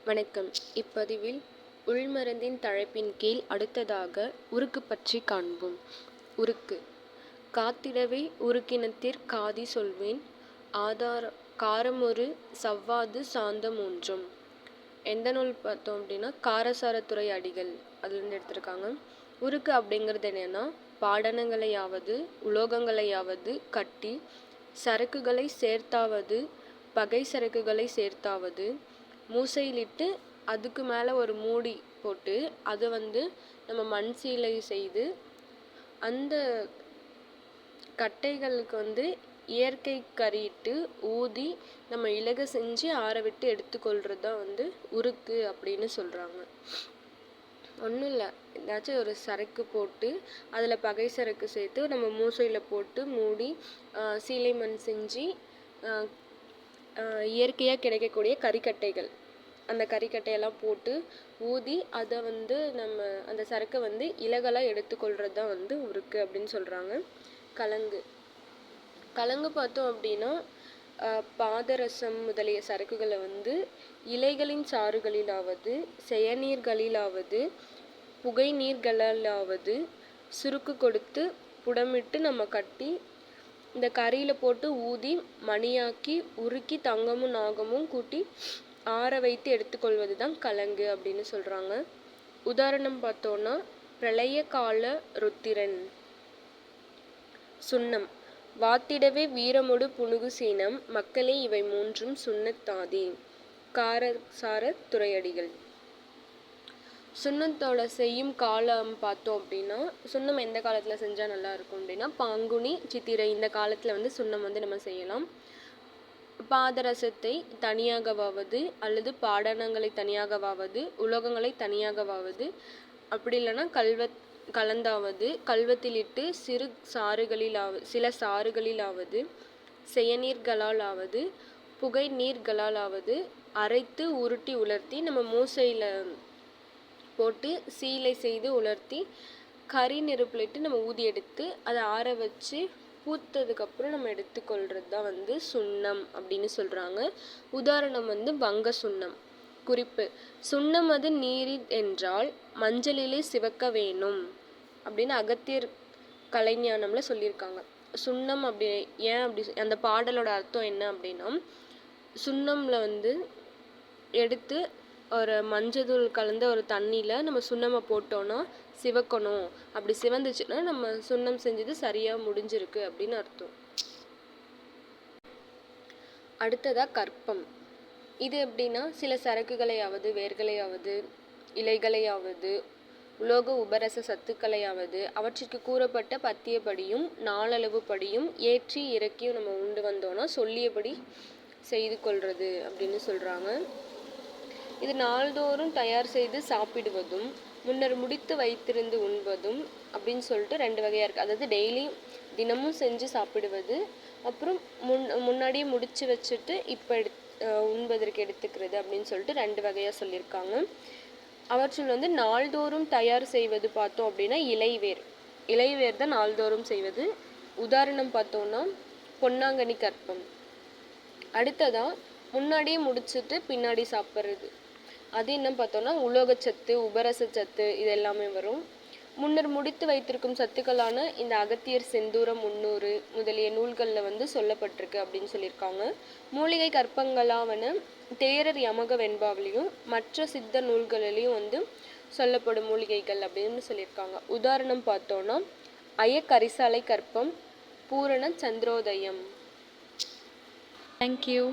வணக்கம். இப்பதிவில் உள்மருந்தின் தலைப்பின் கீழ் அடுத்ததாக உருக்கு பற்றி காண்போம். உருக்கு காத்திடவே உருக்கினத்திற் காதி சொல்வேன் காரமொரு சவ்வாது சாந்தம் மூன்றும். எந்த நூல் பார்த்தோம் அப்படின்னா காரசாரத்துறை அடிகள் அதுலேருந்து எடுத்திருக்காங்க. உருக்கு அப்படிங்கிறது என்னென்னா பாடனங்களையாவது உலோகங்களையாவது கட்டி சரக்குகளை சேர்த்தாவது பகை சரக்குகளை சேர்த்தாவது மூசையிலிட்டு அதுக்கு மேலே ஒரு மூடி போட்டு அதை நம்ம மண் சீலை செய்து அந்த கட்டைகளுக்கு இயற்கை கரியிட்டு ஊதி நம்ம இலக செஞ்சு ஆற விட்டு எடுத்துக்கொள்கிறது தான் உருக்கு அப்படின்னு சொல்கிறாங்க. ஒன்றும் இல்லை, ஏதாச்சும் ஒரு சரக்கு போட்டு அதில் பகை சரக்கு சேர்த்து நம்ம மூசையில் போட்டு மூடி சீலை மண் செஞ்சு இயற்கையாக கிடைக்கக்கூடிய கறிக்கட்டைகள் அந்த கறிக்கட்டையெல்லாம் போட்டு ஊதி அதை நம்ம அந்த சரக்கை இலகலாக எடுத்துக்கொள்கிறது தான் உருக்கு அப்படின்னு சொல்கிறாங்க. கலங்கு பார்த்தோம் அப்படின்னா பாதரசம் முதலிய சரக்குகளை இலைகளின் சாறுகளிலாவது செயநீர்களிலாவது புகை நீர்களாலாவது சுருக்கு கொடுத்து புடமிட்டு நம்ம கட்டி இந்த கறியில் போட்டு ஊதி மணியாக்கி உருக்கி தங்கமும் நாகமும் கூட்டி ஆற வைத்து எடுத்துக்கொள்வது தான் கலங்கு அப்படின்னு சொல்கிறாங்க. உதாரணம் பார்த்தோன்னா பிரளய கால ருத்திரன். சுண்ணம் வாத்திடவே வீரமொடு புனுகு சீனம் மக்களே இவை மூன்றும் சுண்ணத்தாதி. காரசார துறையடிகள். சுண்ணத்தோட செய்யும் காலம் பார்த்தோம் அப்படின்னா சுண்ணம் எந்த காலத்தில் செஞ்சால் நல்லா இருக்கும் அப்படின்னா பாங்குனி சித்திரை இந்த காலத்தில் சுண்ணம் நம்ம செய்யலாம். பாதரசத்தை தனியாகவாவது அல்லது பாடனங்களை தனியாகவாவது உலோகங்களை தனியாகவாவது அப்படி இல்லைன்னா கலந்தாவது கல்வத்திலிட்டு சில சாறுகளிலாவது செயநீர்களாலாவது புகை நீர்களாலாவது அரைத்து உருட்டி உலர்த்தி நம்ம மூசையில் போட்டு சீலை செய்து உலர்த்தி கறி நெருப்புலிட்டு நம்ம ஊதி எடுத்து அதை ஆற வச்சு பூத்ததுக்கப்புறம் நம்ம எடுத்துக்கொள்கிறது தான் சுண்ணம் அப்படின்னு சொல்கிறாங்க. உதாரணம் வங்க சுண்ணம். குறிப்பு சுண்ணம் அது நீரில் என்றால் மஞ்சளிலே சிவக்க வேணும் அப்படின்னு அகத்தியர் கலைஞானம்ல சொல்லியிருக்காங்க. சுண்ணம் அப்படி ஏன் அப்படி அந்த பாடலோட அர்த்தம் என்ன அப்படின்னா சுண்ணம்ல எடுத்து ஒரு மஞ்சள் கலந்த ஒரு தண்ணியில் நம்ம சுண்ணமை போட்டோன்னா சிவக்கணும், அப்படி சிவந்துச்சுன்னா நம்ம சுண்ணம் செஞ்சது சரியாக முடிஞ்சிருக்கு அப்படின்னு அர்த்தம். அடுத்ததாக கற்பம். இது எப்படின்னா சில சரக்குகளையாவது வேர்களையாவது இலைகளையாவது உலோக உபரச சத்துக்களையாவது அவற்றிற்கு கூறப்பட்ட பத்தியபடியும் நாளளவு படியும் ஏற்றி இறக்கியும் நம்ம உண்டு வந்தோன்னா சொல்லியபடி செய்து கொள்வது அப்படின்னு சொல்கிறாங்க. இது நாள்தோறும் தயார் செய்து சாப்பிடுவதும் முன்னர் முடித்து வைத்திருந்து உண்பதும் அப்படின்னு சொல்லிட்டு 2 வகையாக இருக்குது. அதாவது டெய்லி தினமும் செஞ்சு சாப்பிடுவது, அப்புறம் முன்னாடியே முடித்து வச்சுட்டு இப்போ உண்பதற்கு எடுத்துக்கிறது அப்படின்னு சொல்லிட்டு 2 வகையாக சொல்லியிருக்காங்க. அவற்றில் நாள்தோறும் தயார் செய்வது பார்த்தோம் அப்படின்னா இலைவேர் தான் நாள்தோறும் செய்வது. உதாரணம் பார்த்தோன்னா பொன்னாங்கண்ணி கற்பம். அடுத்ததாக முன்னாடியே முடிச்சுட்டு பின்னாடி சாப்பிட்றது. அது என்ன பார்த்தோன்னா உலோகச்சத்து உபரசச்சத்து இது எல்லாமே வரும். முன்னர் முடித்து வைத்திருக்கும் சத்துக்களான இந்த அகத்தியர் செந்தூரம் 300 முதலிய நூல்களில் சொல்லப்பட்டிருக்கு அப்படின்னு சொல்லியிருக்காங்க. மூலிகை கற்பங்களாவன தேரர் யமக வெண்பாவிலையும் மற்ற சித்த நூல்களிலையும் சொல்லப்படும் மூலிகைகள் அப்படின்னு சொல்லியிருக்காங்க. உதாரணம் பார்த்தோன்னா அயக்கரிசாலை கற்பம் பூரண சந்திரோதயம். தேங்க்யூ.